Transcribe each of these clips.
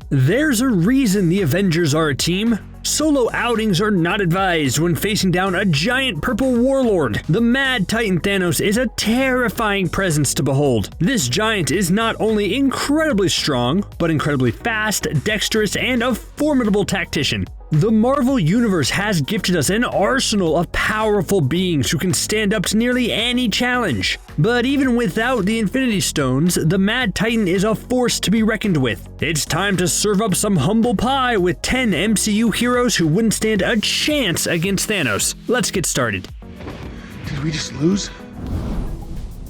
There's a reason the Avengers are a team. Solo outings are not advised when facing down a giant purple warlord. The mad Titan Thanos is a terrifying presence to behold. This giant is not only incredibly strong, but incredibly fast, dexterous, and a formidable tactician. The Marvel Universe has gifted us an arsenal of powerful beings who can stand up to nearly any challenge. But even without the Infinity Stones, the Mad Titan is a force to be reckoned with. It's time to serve up some humble pie with 10 MCU heroes who wouldn't stand a chance against Thanos. Let's get started. Did we just lose?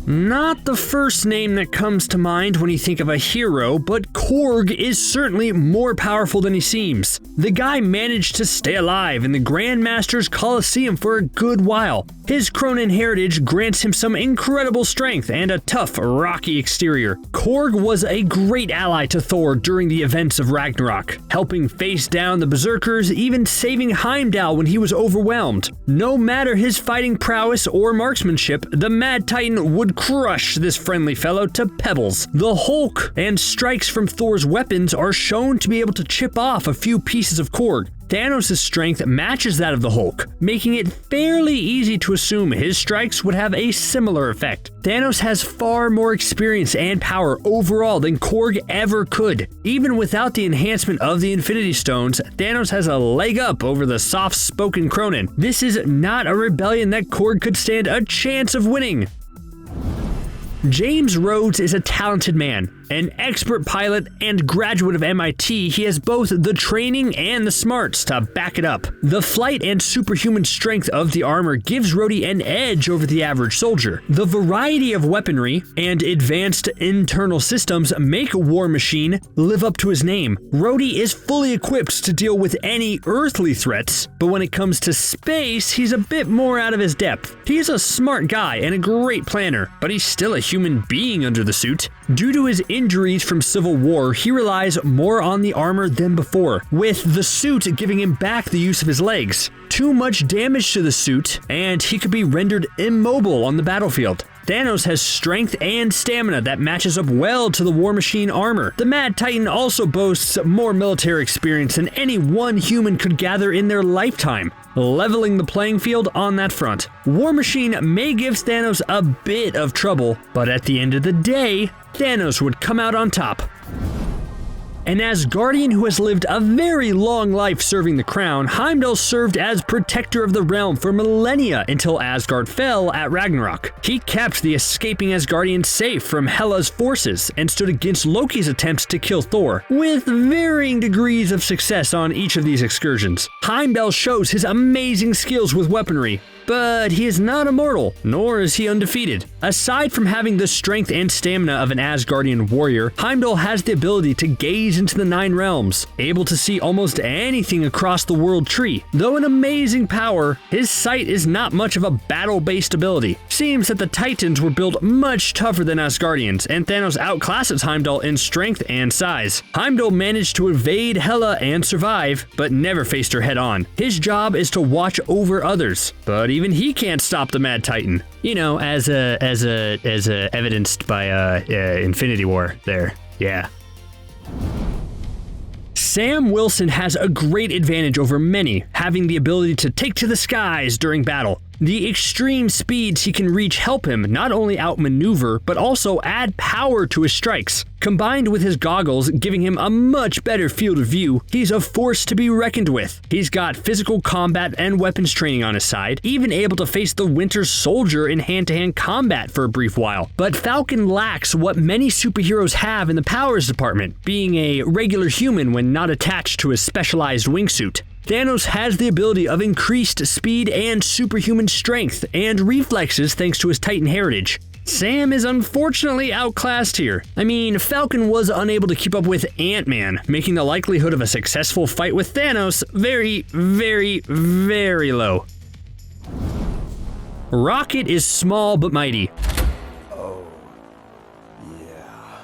Not the first name that comes to mind when you think of a hero, but Korg is certainly more powerful than he seems. The guy managed to stay alive in the Grandmaster's Coliseum for a good while. His Cronin heritage grants him some incredible strength and a tough, rocky exterior. Korg was a great ally to Thor during the events of Ragnarok, helping face down the Berserkers, even saving Heimdall when he was overwhelmed. No matter his fighting prowess or marksmanship, the Mad Titan would crush this friendly fellow to pebbles. The Hulk and strikes from Thor's weapons are shown to be able to chip off a few pieces of Korg. Thanos' strength matches that of the Hulk, making it fairly easy to assume his strikes would have a similar effect. Thanos has far more experience and power overall than Korg ever could. Even without the enhancement of the Infinity Stones, Thanos has a leg up over the soft-spoken Cronin. This is not a rebellion that Korg could stand a chance of winning. James Rhodes is a talented man. An expert pilot and graduate of MIT, he has both the training and the smarts to back it up. The flight and superhuman strength of the armor gives Rhodey an edge over the average soldier. The variety of weaponry and advanced internal systems make War Machine live up to his name. Rhodey is fully equipped to deal with any earthly threats, but when it comes to space, he's a bit more out of his depth. He's a smart guy and a great planner, but he's still a human being under the suit. Due to his injuries from Civil War, he relies more on the armor than before, with the suit giving him back the use of his legs. Too much damage to the suit, and he could be rendered immobile on the battlefield. Thanos has strength and stamina that matches up well to the War Machine armor. The Mad Titan also boasts more military experience than any one human could gather in their lifetime, leveling the playing field on that front. War Machine may give Thanos a bit of trouble, but at the end of the day, Thanos would come out on top. An Asgardian who has lived a very long life serving the crown, Heimdall served as protector of the realm for millennia until Asgard fell at Ragnarok. He kept the escaping Asgardians safe from Hela's forces and stood against Loki's attempts to kill Thor, with varying degrees of success on each of these excursions. Heimdall shows his amazing skills with weaponry, but he is not immortal, nor is he undefeated. Aside from having the strength and stamina of an Asgardian warrior, Heimdall has the ability to gaze into the 9 realms, able to see almost anything across the world tree. Though an amazing power, his sight is not much of a battle-based ability. Seems that the Titans were built much tougher than Asgardians, and Thanos outclasses Heimdall in strength and size. Heimdall managed to evade Hela and survive, but never faced her head-on. His job is to watch over others, but even he can't stop the Mad Titan. You know, as evidenced by Infinity War there. Yeah. Sam Wilson has a great advantage over many, having the ability to take to the skies during battle. The extreme speeds he can reach help him not only outmaneuver, but also add power to his strikes. Combined with his goggles, giving him a much better field of view, he's a force to be reckoned with. He's got physical combat and weapons training on his side, even able to face the Winter Soldier in hand-to-hand combat for a brief while. But Falcon lacks what many superheroes have in the powers department, being a regular human when not attached to a specialized wingsuit. Thanos has the ability of increased speed and superhuman strength, and reflexes thanks to his Titan heritage. Sam is unfortunately outclassed here. I mean, Falcon was unable to keep up with Ant-Man, making the likelihood of a successful fight with Thanos very, very, very low. Rocket is small but mighty. Oh, yeah.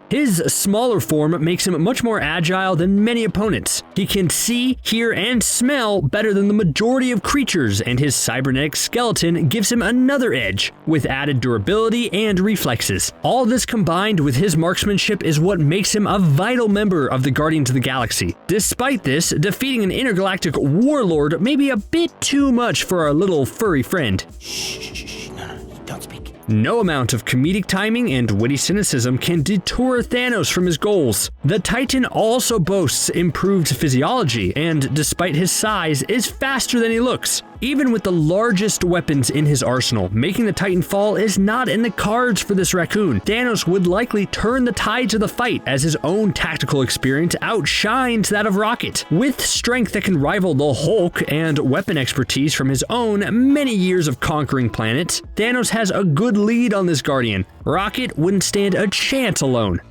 His smaller form makes him much more agile than many opponents. He can see, hear, and smell better than the majority of creatures, and his cybernetic skeleton gives him another edge, with added durability and reflexes. All this combined with his marksmanship is what makes him a vital member of the Guardians of the Galaxy. Despite this, defeating an intergalactic warlord may be a bit too much for our little furry friend. Shh, no, don't speak. No amount of comedic timing and witty cynicism can detour Thanos from his goals. The Titan also boasts improved physiology and, despite his size, is faster than he looks. Even with the largest weapons in his arsenal, making the Titan fall is not in the cards for this Raccoon. Thanos would likely turn the tides of the fight as his own tactical experience outshines that of Rocket. With strength that can rival the Hulk and weapon expertise from his own many years of conquering planets, Thanos has a good lead on this Guardian. Rocket wouldn't stand a chance alone.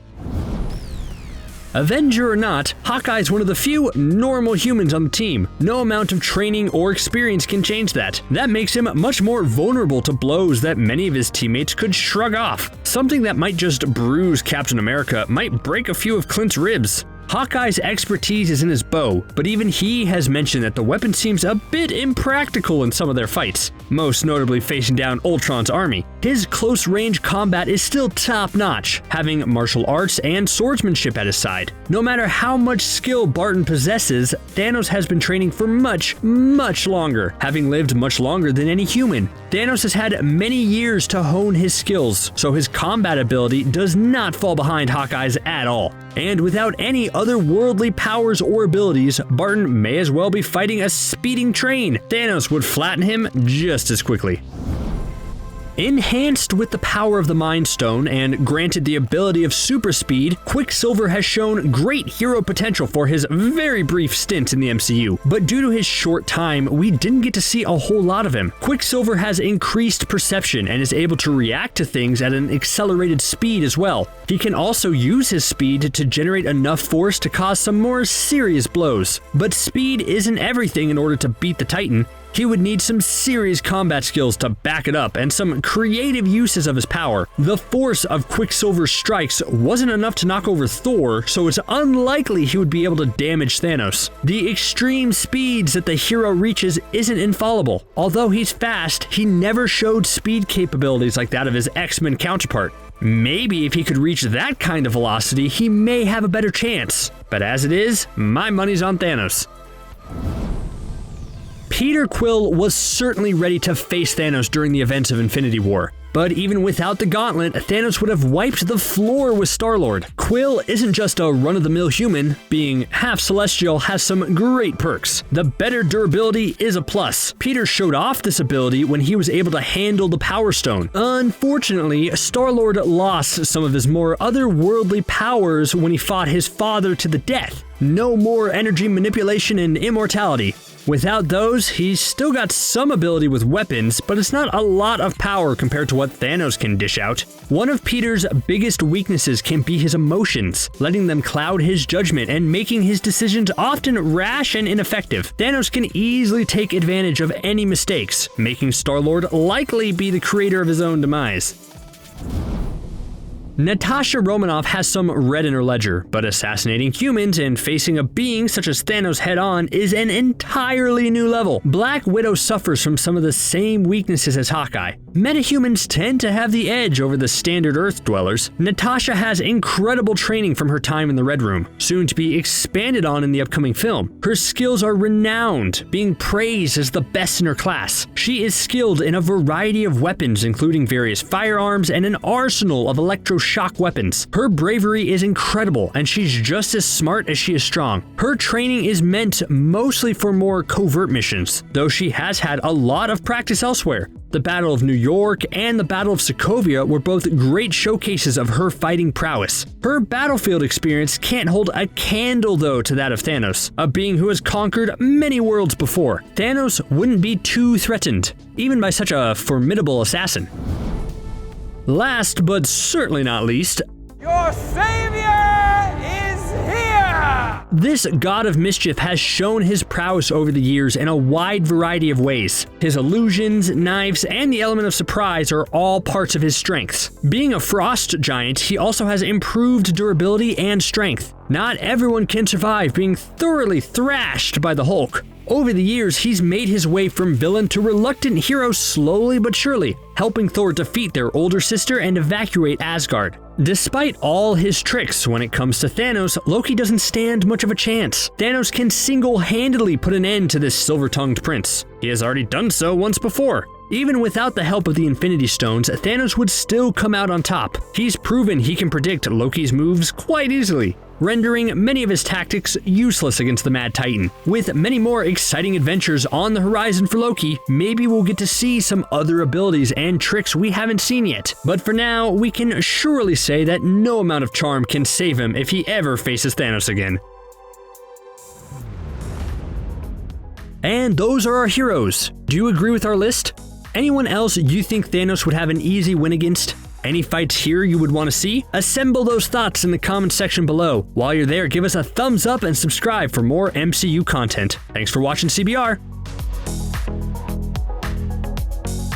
Avenger or not, Hawkeye is one of the few normal humans on the team. No amount of training or experience can change that. That makes him much more vulnerable to blows that many of his teammates could shrug off. Something that might just bruise Captain America might break a few of Clint's ribs. Hawkeye's expertise is in his bow, but even he has mentioned that the weapon seems a bit impractical in some of their fights, most notably facing down Ultron's army. His close-range combat is still top-notch, having martial arts and swordsmanship at his side. No matter how much skill Barton possesses, Thanos has been training for much longer, having lived much longer than any human. Thanos has had many years to hone his skills, so his combat ability does not fall behind Hawkeye's at all. And without any otherworldly powers or abilities, Barton may as well be fighting a speeding train. Thanos would flatten him just as quickly. Enhanced with the power of the Mind Stone and granted the ability of super speed, Quicksilver has shown great hero potential for his very brief stint in the MCU. But due to his short time, we didn't get to see a whole lot of him. Quicksilver has increased perception and is able to react to things at an accelerated speed as well. He can also use his speed to generate enough force to cause some more serious blows. But speed isn't everything in order to beat the Titan. He would need some serious combat skills to back it up and some creative uses of his power. The force of Quicksilver's strikes wasn't enough to knock over Thor, so it's unlikely he would be able to damage Thanos. The extreme speeds that the hero reaches isn't infallible. Although he's fast, he never showed speed capabilities like that of his X-Men counterpart. Maybe if he could reach that kind of velocity, he may have a better chance. But as it is, my money's on Thanos. Peter Quill was certainly ready to face Thanos during the events of Infinity War. But even without the gauntlet, Thanos would have wiped the floor with Star-Lord. Quill isn't just a run-of-the-mill human. Being half celestial has some great perks. The better durability is a plus. Peter showed off this ability when he was able to handle the Power Stone. Unfortunately, Star-Lord lost some of his more otherworldly powers when he fought his father to the death. No more energy manipulation and immortality. Without those, he's still got some ability with weapons, but it's not a lot of power compared to what Thanos can dish out. One of Peter's biggest weaknesses can be his emotions, letting them cloud his judgment and making his decisions often rash and ineffective. Thanos can easily take advantage of any mistakes, making Star-Lord likely be the creator of his own demise. Natasha Romanoff has some red in her ledger, but assassinating humans and facing a being such as Thanos head-on is an entirely new level. Black Widow suffers from some of the same weaknesses as Hawkeye. Metahumans tend to have the edge over the standard Earth dwellers. Natasha has incredible training from her time in the Red Room, soon to be expanded on in the upcoming film. Her skills are renowned, being praised as the best in her class. She is skilled in a variety of weapons, including various firearms and an arsenal of electroshock weapons. Her bravery is incredible, and she's just as smart as she is strong. Her training is meant mostly for more covert missions, though she has had a lot of practice elsewhere. The Battle of New York and the Battle of Sokovia were both great showcases of her fighting prowess. Her battlefield experience can't hold a candle, though, to that of Thanos, a being who has conquered many worlds before. Thanos wouldn't be too threatened, even by such a formidable assassin. Last, but certainly not least, your savior is here! This god of mischief has shown his prowess over the years in a wide variety of ways. His illusions, knives, and the element of surprise are all parts of his strengths. Being a frost giant, he also has improved durability and strength. Not everyone can survive being thoroughly thrashed by the Hulk. Over the years, he's made his way from villain to reluctant hero slowly but surely, helping Thor defeat their older sister and evacuate Asgard. Despite all his tricks when it comes to Thanos, Loki doesn't stand much of a chance. Thanos can single-handedly put an end to this silver-tongued prince. He has already done so once before. Even without the help of the Infinity Stones, Thanos would still come out on top. He's proven he can predict Loki's moves quite easily, rendering many of his tactics useless against the Mad Titan. With many more exciting adventures on the horizon for Loki, maybe we'll get to see some other abilities and tricks we haven't seen yet. But for now, we can surely say that no amount of charm can save him if he ever faces Thanos again. And those are our heroes. Do you agree with our list? Anyone else you think Thanos would have an easy win against? Any fights here you would want to see? Assemble those thoughts in the comment section below. While you're there, give us a thumbs up and subscribe for more MCU content. Thanks for watching CBR.